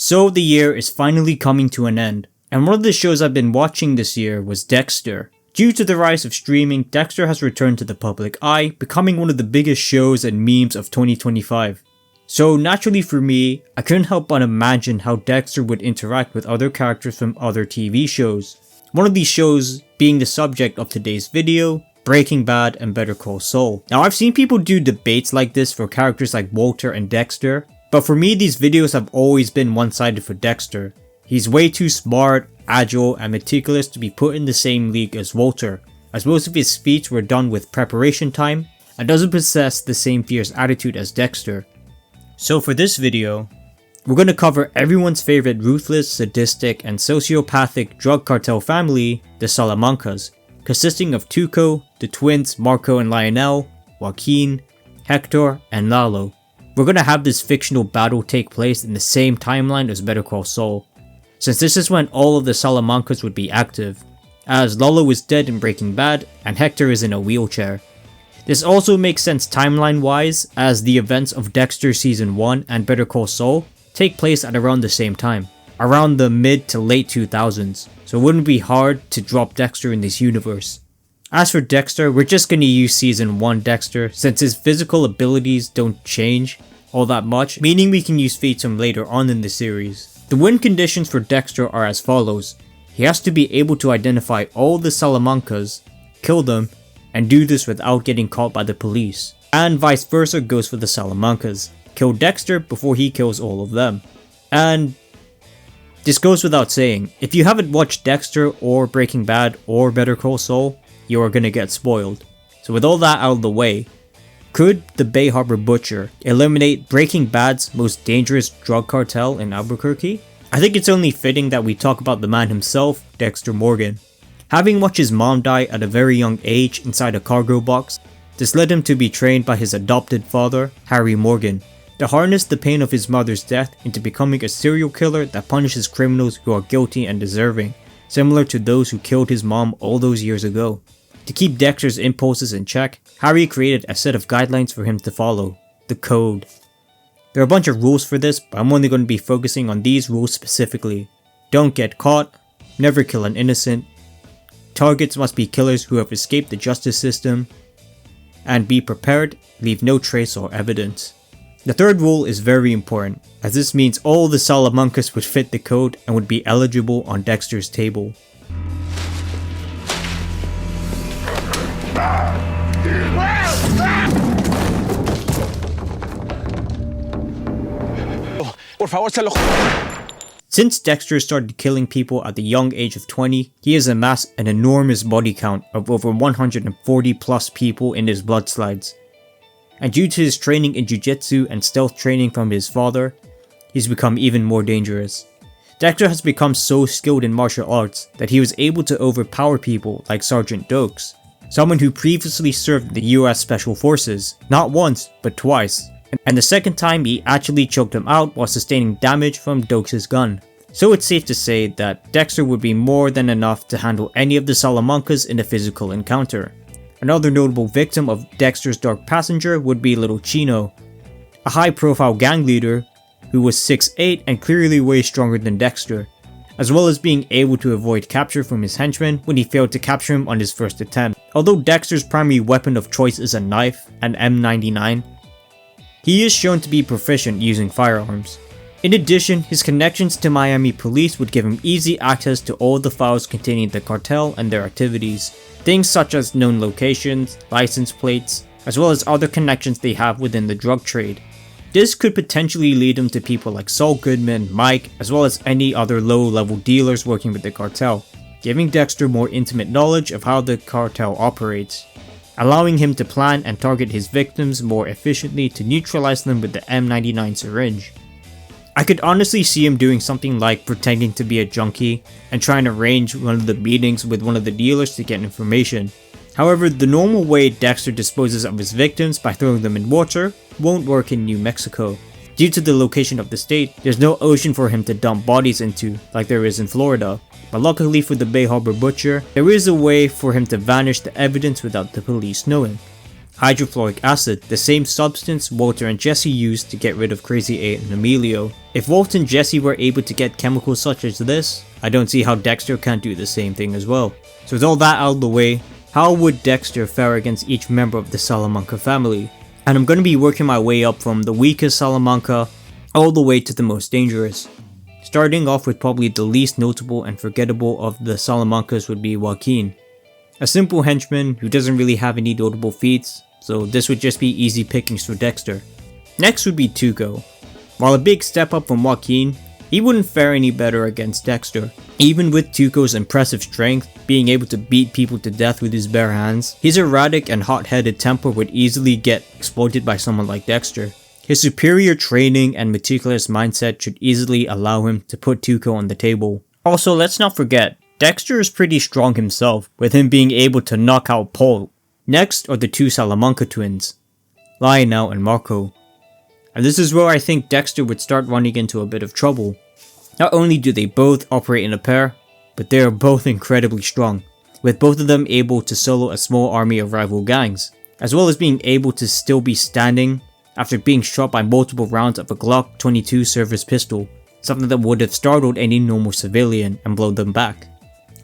So the year is finally coming to an end, and one of the shows I've been watching this year was Dexter. Due to the rise of streaming, Dexter has returned to the public eye, becoming one of the biggest shows and memes of 2025. So naturally for me, I couldn't help but imagine how Dexter would interact with other characters from other TV shows. One of these shows being the subject of today's video, Breaking Bad and Better Call Saul. Now I've seen people do debates like this for characters like Walter and Dexter, but for me these videos have always been one-sided for Dexter. He's way too smart, agile, and meticulous to be put in the same league as Walter, as most of his feats were done with preparation time, and doesn't possess the same fierce attitude as Dexter. So for this video, we're going to cover everyone's favorite ruthless, sadistic, and sociopathic drug cartel family, the Salamancas, consisting of Tuco, the twins Marco and Lionel, Joaquin, Hector, and Lalo. We're going to have this fictional battle take place in the same timeline as Better Call Saul, since this is when all of the Salamancas would be active, as Lalo is dead in Breaking Bad and Hector is in a wheelchair. This also makes sense timeline wise, as the events of Dexter Season 1 and Better Call Saul take place at around the same time, around the mid to late 2000s, so it wouldn't be hard to drop Dexter in this universe. As for Dexter, we're just gonna use Season 1 Dexter since his physical abilities don't change all that much, meaning we can use feats from later on in the series. The win conditions for Dexter are as follows. He has to be able to identify all the Salamancas, kill them, and do this without getting caught by the police. And vice versa goes for the Salamancas. Kill Dexter before he kills all of them. And this goes without saying, if you haven't watched Dexter or Breaking Bad or Better Call Saul, you are gonna get spoiled. So with all that out of the way, could the Bay Harbor Butcher eliminate Breaking Bad's most dangerous drug cartel in Albuquerque? I think it's only fitting that we talk about the man himself, Dexter Morgan. Having watched his mom die at a very young age inside a cargo box, this led him to be trained by his adopted father, Harry Morgan, to harness the pain of his mother's death into becoming a serial killer that punishes criminals who are guilty and deserving, similar to those who killed his mom all those years ago. To keep Dexter's impulses in check, Harry created a set of guidelines for him to follow, the Code. There are a bunch of rules for this, but I'm only going to be focusing on these rules specifically. Don't get caught, never kill an innocent, targets must be killers who have escaped the justice system, and be prepared, leave no trace or evidence. The third rule is very important, as this means all the Salamancas would fit the code and would be eligible on Dexter's table. Since Dexter started killing people at the young age of 20, he has amassed an enormous body count of over 140 plus people in his blood slides. And due to his training in jiu-jitsu and stealth training from his father, he's become even more dangerous. Dexter has become so skilled in martial arts that he was able to overpower people like Sergeant Dokes, someone who previously served in the US Special Forces, not once, but twice. And the second time he actually choked him out while sustaining damage from Dokes' gun. So it's safe to say that Dexter would be more than enough to handle any of the Salamancas in a physical encounter. Another notable victim of Dexter's Dark Passenger would be Little Chino, a high-profile gang leader who was 6'8" and clearly way stronger than Dexter, as well as being able to avoid capture from his henchmen when he failed to capture him on his first attempt. Although Dexter's primary weapon of choice is a knife, an M99, he is shown to be proficient using firearms. In addition, his connections to Miami police would give him easy access to all the files containing the cartel and their activities. Things such as known locations, license plates, as well as other connections they have within the drug trade. This could potentially lead him to people like Saul Goodman, Mike, as well as any other low-level dealers working with the cartel, giving Dexter more intimate knowledge of how the cartel operates, allowing him to plan and target his victims more efficiently to neutralize them with the M99 syringe. I could honestly see him doing something like pretending to be a junkie and trying to arrange one of the meetings with one of the dealers to get information. However, the normal way Dexter disposes of his victims by throwing them in water won't work in New Mexico. Due to the location of the state, there's no ocean for him to dump bodies into like there is in Florida. But luckily for the Bay Harbor Butcher, there is a way for him to vanish the evidence without the police knowing. hydrofluoric acid, the same substance Walter and Jesse used to get rid of Crazy 8 and Emilio. If Walt and Jesse were able to get chemicals such as this, I don't see how Dexter can't do the same thing as well. So with all that out of the way, how would Dexter fare against each member of the Salamanca family? And I'm going to be working my way up from the weakest Salamanca all the way to the most dangerous. Starting off with probably the least notable and forgettable of the Salamancas would be Joaquin. A simple henchman who doesn't really have any notable feats, so this would just be easy pickings for Dexter. Next would be Tuco. While a big step up from Joaquin, he wouldn't fare any better against Dexter. Even with Tuco's impressive strength, being able to beat people to death with his bare hands, his erratic and hot-headed temper would easily get exploited by someone like Dexter. His superior training and meticulous mindset should easily allow him to put Tuco on the table. Also, let's not forget, Dexter is pretty strong himself, with him being able to knock out Paul. Next are the two Salamanca twins, Lionel and Marco. And this is where I think Dexter would start running into a bit of trouble. Not only do they both operate in a pair, but they are both incredibly strong, with both of them able to solo a small army of rival gangs, as well as being able to still be standing after being shot by multiple rounds of a Glock 22 service pistol, something that would have startled any normal civilian and blown them back.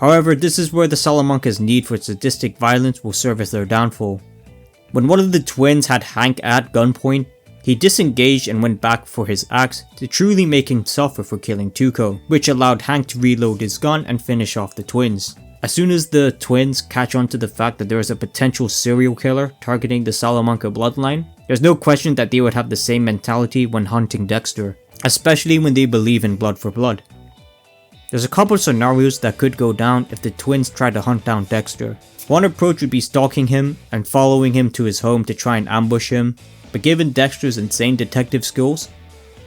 However, this is where the Salamanca's need for sadistic violence will serve as their downfall. When one of the twins had Hank at gunpoint, he disengaged and went back for his axe to truly make him suffer for killing Tuco, which allowed Hank to reload his gun and finish off the twins. As soon as the twins catch on to the fact that there is a potential serial killer targeting the Salamanca bloodline, there's no question that they would have the same mentality when hunting Dexter, especially when they believe in blood for blood. There's a couple scenarios that could go down if the twins try to hunt down Dexter. One approach would be stalking him and following him to his home to try and ambush him, but given Dexter's insane detective skills,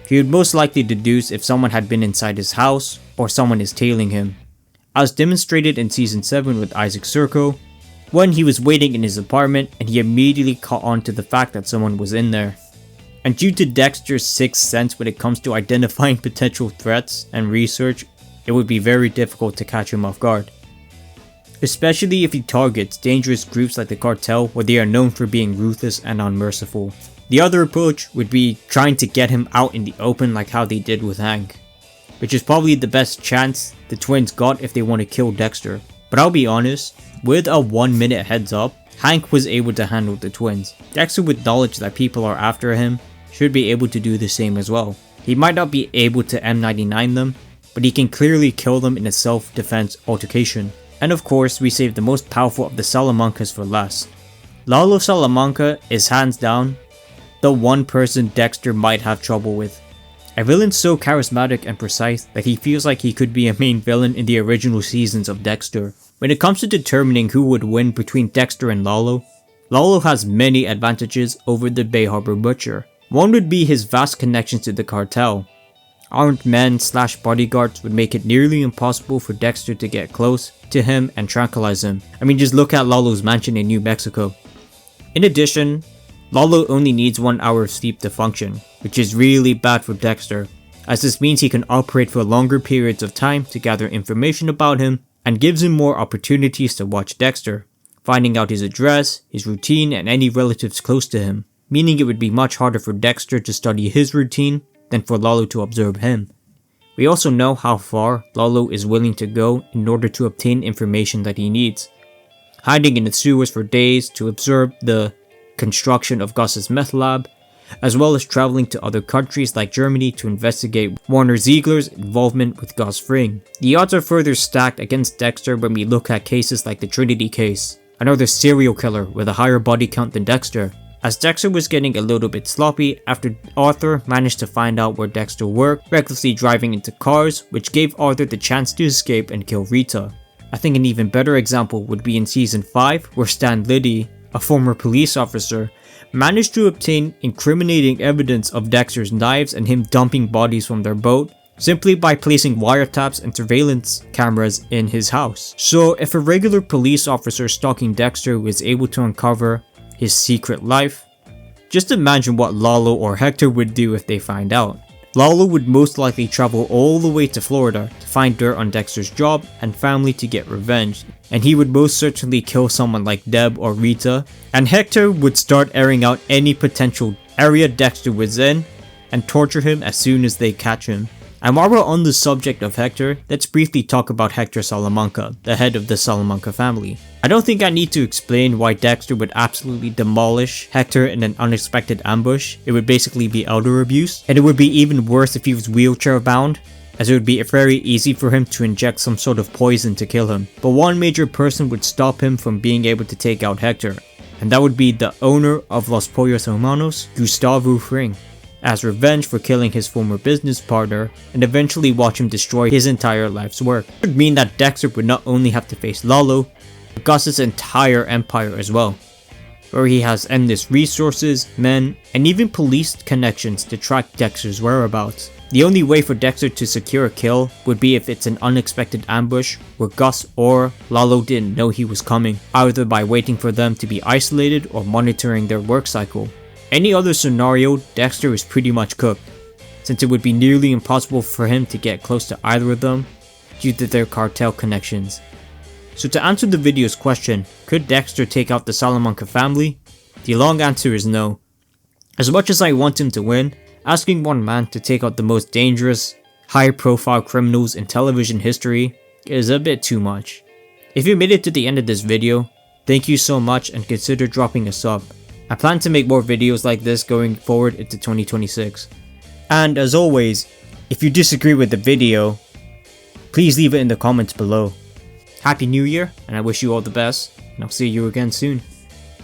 he would most likely deduce if someone had been inside his house or someone is tailing him. As demonstrated in Season 7 with Isaac Serco, when he was waiting in his apartment and he immediately caught on to the fact that someone was in there. And due to Dexter's sixth sense when it comes to identifying potential threats and research, it would be very difficult to catch him off guard. Especially if he targets dangerous groups like the cartel where they are known for being ruthless and unmerciful. The other approach would be trying to get him out in the open like how they did with Hank, which is probably the best chance the twins got if they want to kill Dexter. But I'll be honest, with a 1 minute heads up, Hank was able to handle the twins. Dexter, with knowledge that people are after him, should be able to do the same as well. He might not be able to M99 them, but he can clearly kill them in a self-defense altercation. And of course, we save the most powerful of the Salamancas for last. Lalo Salamanca is hands down the one person Dexter might have trouble with. A villain so charismatic and precise that he feels like he could be a main villain in the original seasons of Dexter. When it comes to determining who would win between Dexter and Lalo, Lalo has many advantages over the Bay Harbor Butcher. One would be his vast connections to the cartel. Armed men / bodyguards would make it nearly impossible for Dexter to get close to him and tranquilize him. I mean, just look at Lalo's mansion in New Mexico. In addition, Lalo only needs 1 hour of sleep to function, which is really bad for Dexter, as this means he can operate for longer periods of time to gather information about him and gives him more opportunities to watch Dexter, finding out his address, his routine, and any relatives close to him, meaning it would be much harder for Dexter to study his routine than for Lalo to observe him. We also know how far Lalo is willing to go in order to obtain information that he needs, hiding in the sewers for days to observe the construction of Gus's meth lab, as well as traveling to other countries like Germany to investigate Warner Ziegler's involvement with Gus Fring. The odds are further stacked against Dexter when we look at cases like the Trinity case, another serial killer with a higher body count than Dexter, as Dexter was getting a little bit sloppy after Arthur managed to find out where Dexter worked, recklessly driving into cars, which gave Arthur the chance to escape and kill Rita. I think an even better example would be in Season 5, where Stan Liddy, a former police officer, managed to obtain incriminating evidence of Dexter's knives and him dumping bodies from their boat simply by placing wiretaps and surveillance cameras in his house. So if a regular police officer stalking Dexter was able to uncover his secret life, just imagine what Lalo or Hector would do if they find out. Lalo would most likely travel all the way to Florida to find dirt on Dexter's job and family to get revenge, and he would most certainly kill someone like Deb or Rita, and Hector would start airing out any potential area Dexter was in and torture him as soon as they catch him. And while we're on the subject of Hector, let's briefly talk about Hector Salamanca, the head of the Salamanca family. I don't think I need to explain why Dexter would absolutely demolish Hector in an unexpected ambush. It would basically be elder abuse, and it would be even worse if he was wheelchair bound, as it would be very easy for him to inject some sort of poison to kill him. But one major person would stop him from being able to take out Hector, and that would be the owner of Los Pollos Hermanos, Gustavo Fring, as revenge for killing his former business partner and eventually watch him destroy his entire life's work. It would mean that Dexter would not only have to face Lalo, but Gus's entire empire as well, where he has endless resources, men, and even police connections to track Dexter's whereabouts. The only way for Dexter to secure a kill would be if it's an unexpected ambush where Gus or Lalo didn't know he was coming, either by waiting for them to be isolated or monitoring their work cycle. Any other scenario, Dexter is pretty much cooked, since it would be nearly impossible for him to get close to either of them due to their cartel connections. So to answer the video's question, could Dexter take out the Salamanca family? The long answer is no. As much as I want him to win, asking one man to take out the most dangerous, high-profile criminals in television history is a bit too much. If you made it to the end of this video, thank you so much and consider dropping a sub. I plan to make more videos like this going forward into 2026. And as always, if you disagree with the video, please leave it in the comments below. Happy New Year, and I wish you all the best, and I'll see you again soon.